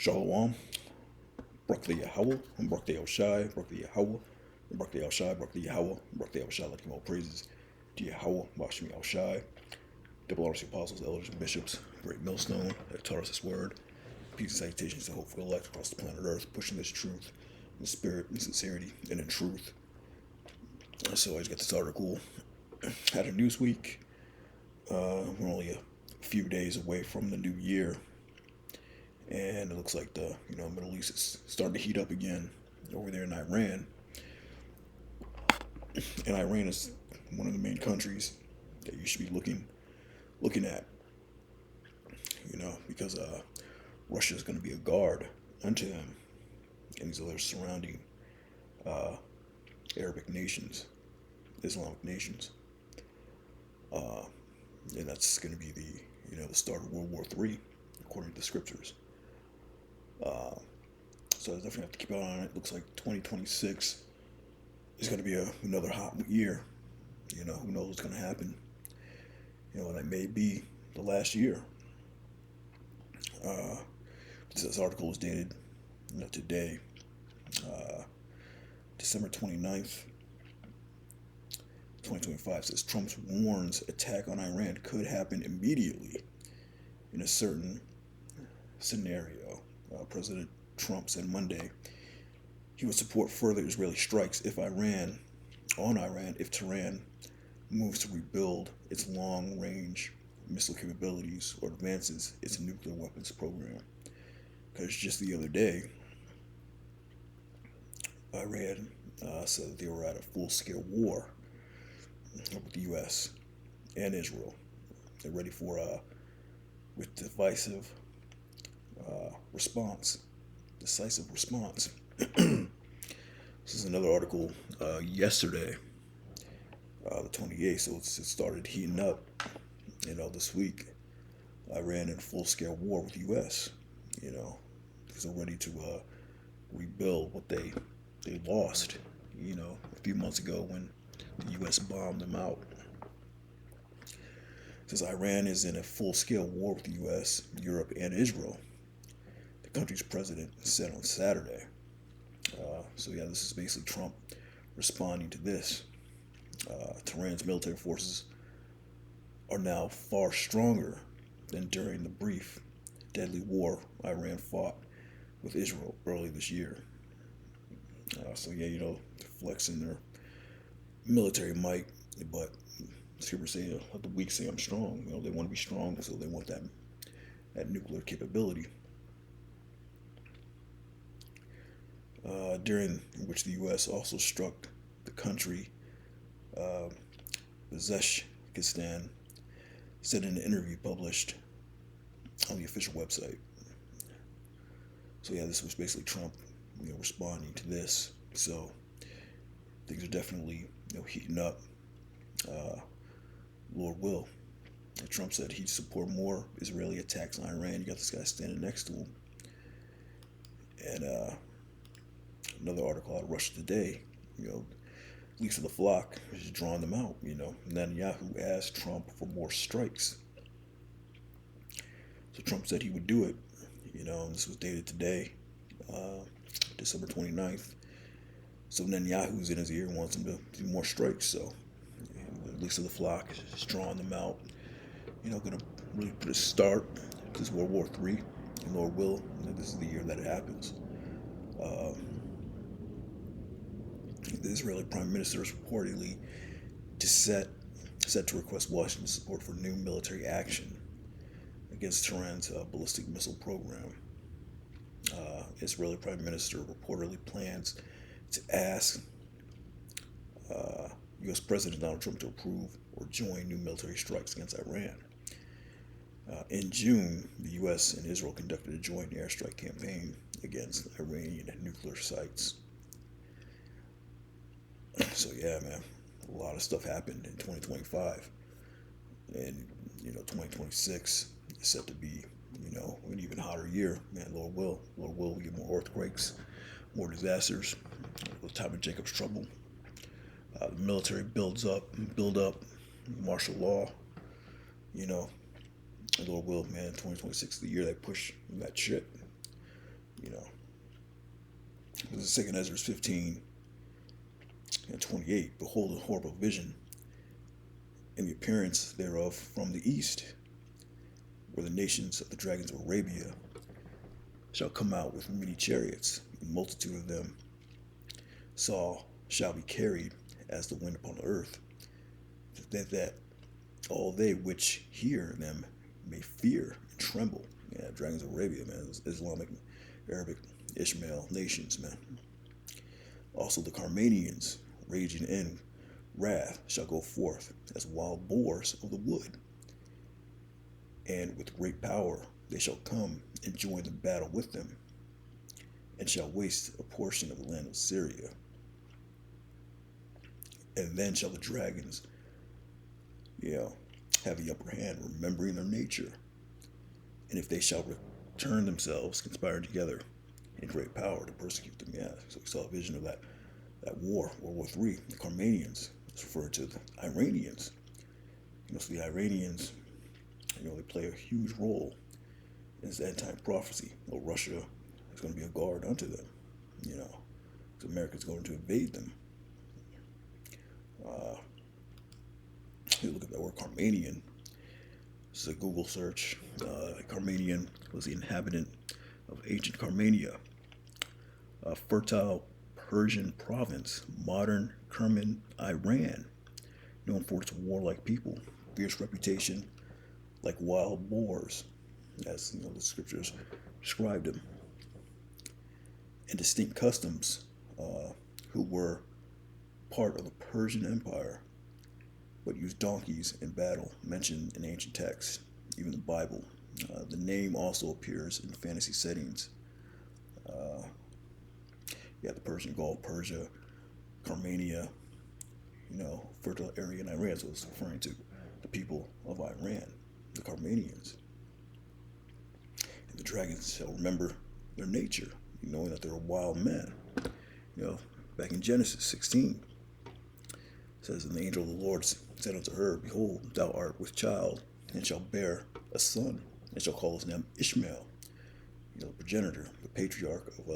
Shalom, Barak the Yahweh, Barak the Shai, Barak the Yahweh, Barak the Shai, Barak the Yahweh, Barak the Shai, like all praises to Yahweh, Bashmi El Shai, double RC apostles, elders, and bishops, great millstone that taught us this word. Peace and salutations to hope for elect across the planet Earth, pushing this truth in spirit, in sincerity, and in truth. So I just got this article. Had a news week. We're only a few days away from the new year, and it looks like the Middle East is starting to heat up again over there in Iran. And Iran is one of the main countries that you should be looking at, because Russia is going to be a guard unto them and these other surrounding Arabic nations, Islamic nations, and that's going to be the start of World War III, according to the scriptures. So I definitely have to keep an eye on it. Looks like 2026 is going to be another hot year. Who knows what's going to happen? And that may be the last year. This article was dated today, December 29th, 2025. Says Trump warns attack on Iran could happen immediately in a certain scenario. President Trump said Monday he would support further Israeli strikes if Tehran moves to rebuild its long-range missile capabilities or advances its nuclear weapons program. Because just the other day, Iran said that they were at a full-scale war with the U.S. and Israel. They're ready for with decisive response. This is another article yesterday, the 28th. So it started heating up, this week. Iran in full-scale war with the U.S. Because they're ready to rebuild what they lost, a few months ago when the U.S. bombed them out. It says Iran is in a full-scale war with the U.S., Europe, and Israel. The country's president said on Saturday. This is basically Trump responding to this. Tehran's military forces are now far stronger than during the brief, deadly war Iran fought with Israel early this year. Flexing their military might, but scriptures say, let the weak say I'm strong. They want to be strong, so they want that nuclear capability. During which the U.S. also struck the country, Uzbekistan, said in an interview published on the official website. So this was basically Trump, responding to this. So things are definitely, heating up. Lord will. And Trump said he'd support more Israeli attacks on Iran. You got this guy standing next to him. And another article out of Russia Today, leaks of the flock is drawing them out. Netanyahu asked Trump for more strikes. So Trump said he would do it. And this was dated today, December 29th. So Netanyahu's in his ear, wants him to do more strikes. So the leaks of the flock is drawing them out. Going to really put a start to this World War III. And Lord will, this is the year that it happens. The Israeli Prime Minister is reportedly set to request Washington support for new military action against Tehran's ballistic missile program. Israeli Prime Minister reportedly plans to ask U.S. President Donald Trump to approve or join new military strikes against Iran. In June, the U.S. and Israel conducted a joint airstrike campaign against Iranian nuclear sites. So man, a lot of stuff happened in 2025, and 2026 is set to be an even hotter year. Man, Lord will we get more earthquakes, more disasters. The time of Jacob's trouble. The military build up, martial law. And Lord will, man, 2026 is the year they push that shit. is 2 Ezra 15 and 28. Behold, a horrible vision in the appearance thereof from the east, where the nations of the dragons of Arabia shall come out with many chariots, and the multitude of them shall be carried as the wind upon the earth, that all they which hear them may fear and tremble. Yeah, dragons of Arabia, man, Islamic, Arabic, Ishmael nations, man. Also the Carmanians, raging in wrath, shall go forth as wild boars of the wood, and with great power they shall come and join the battle with them, and shall waste a portion of the land of Syria. And then shall the dragons, have the upper hand, remembering their nature. And if they shall return themselves, conspire together in great power to persecute them. Yeah, so we saw a vision of that war, World War III. The Carmanians, it's referred to the Iranians. So the Iranians, they play a huge role in this end-time prophecy. Well, Russia is going to be a guard unto them, because America's going to invade them. You look at that word Carmanian. This is a Google search. Carmanian was the inhabitant of ancient Carmania, a fertile Persian province, modern Kerman, Iran, known for its warlike people, fierce reputation, like wild boars, as the scriptures described them, and distinct customs, who were part of the Persian Empire, but used donkeys in battle, mentioned in ancient texts, even the Bible. The name also appears in fantasy settings. The Persian Gulf, Persia, Carmania, fertile area in Iran. So it's referring to the people of Iran, the Carmanians. And the dragons shall remember their nature, knowing that they're wild men. Back in Genesis 16, it says, and the angel of the Lord said unto her, behold, thou art with child, and shall bear a son, and shall call his name Ishmael, the progenitor, the patriarch of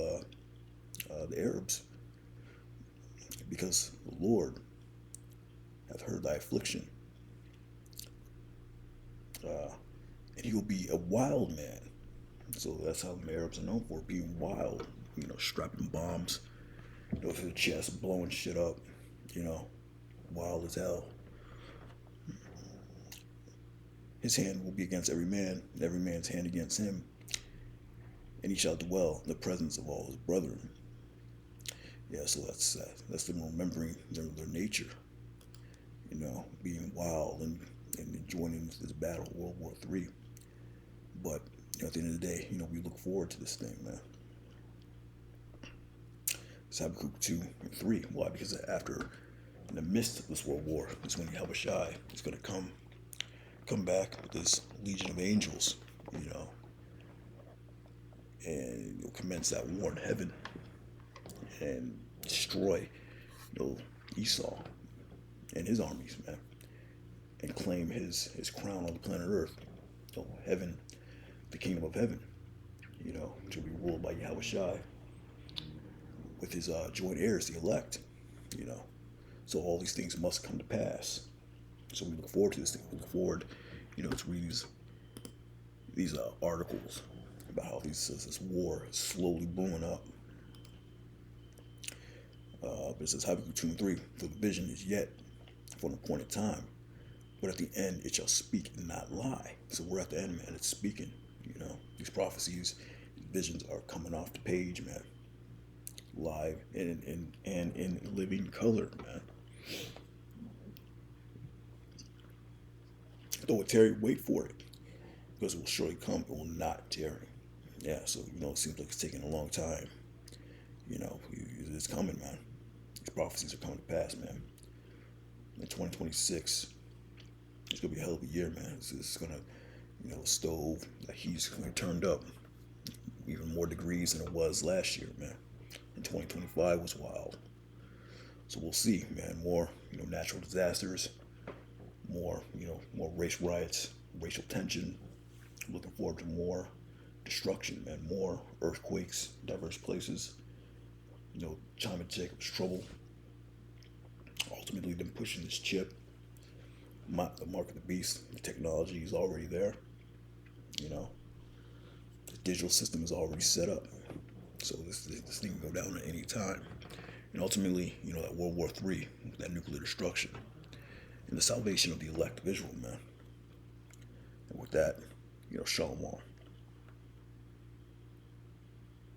the Arabs, because the Lord hath heard thy affliction. And he will be a wild man. So that's how the Arabs are known for, being wild, strapping bombs, to the chest, blowing shit up, wild as hell. His hand will be against every man, and every man's hand against him, and he shall dwell in the presence of all his brethren. Yeah, so that's them remembering their nature, being wild and joining this battle, World War III. But at the end of the day, we look forward to this thing, man. It's Habakkuk 2 and 3. Why? Because after, in the midst of this world war, is when Yahweh Shai is going to come back with this legion of angels, and he'll commence that war in heaven and destroy, Esau and his armies, man, and claim his crown on the planet Earth, heaven, the kingdom of heaven, to be ruled by Yahweh Shai with his joint heirs, the elect, So all these things must come to pass. So we look forward to this thing. We look forward, to read these articles about how this war is slowly blowing up. But it says Habakkuk 2 and 3, for the vision is yet for an appointed time, but at the end it shall speak and not lie. So we're at the end, man. It's speaking. These prophecies, visions are coming off the page, man. Live and in living color, man. Though it tarry, wait for it, because it will surely come. It will not tarry. Yeah, so it seems like it's taking a long time. It's coming, man. These prophecies are coming to pass, man. In 2026, it's gonna be a hell of a year, man. It's gonna, stove, the heat's gonna be turned up even more degrees than it was last year, man. And 2025 was wild. So we'll see, man. More, natural disasters, more race riots, racial tension. I'm looking forward to more destruction, man. More earthquakes, diverse places. Chime and Jacob's trouble. Ultimately, them pushing this chip, the mark of the beast, the technology is already there. You know, the digital system is already set up. So this thing can go down at any time. And ultimately, that World War III, that nuclear destruction, and the salvation of the elect of Israel, man. And with that, Shalom.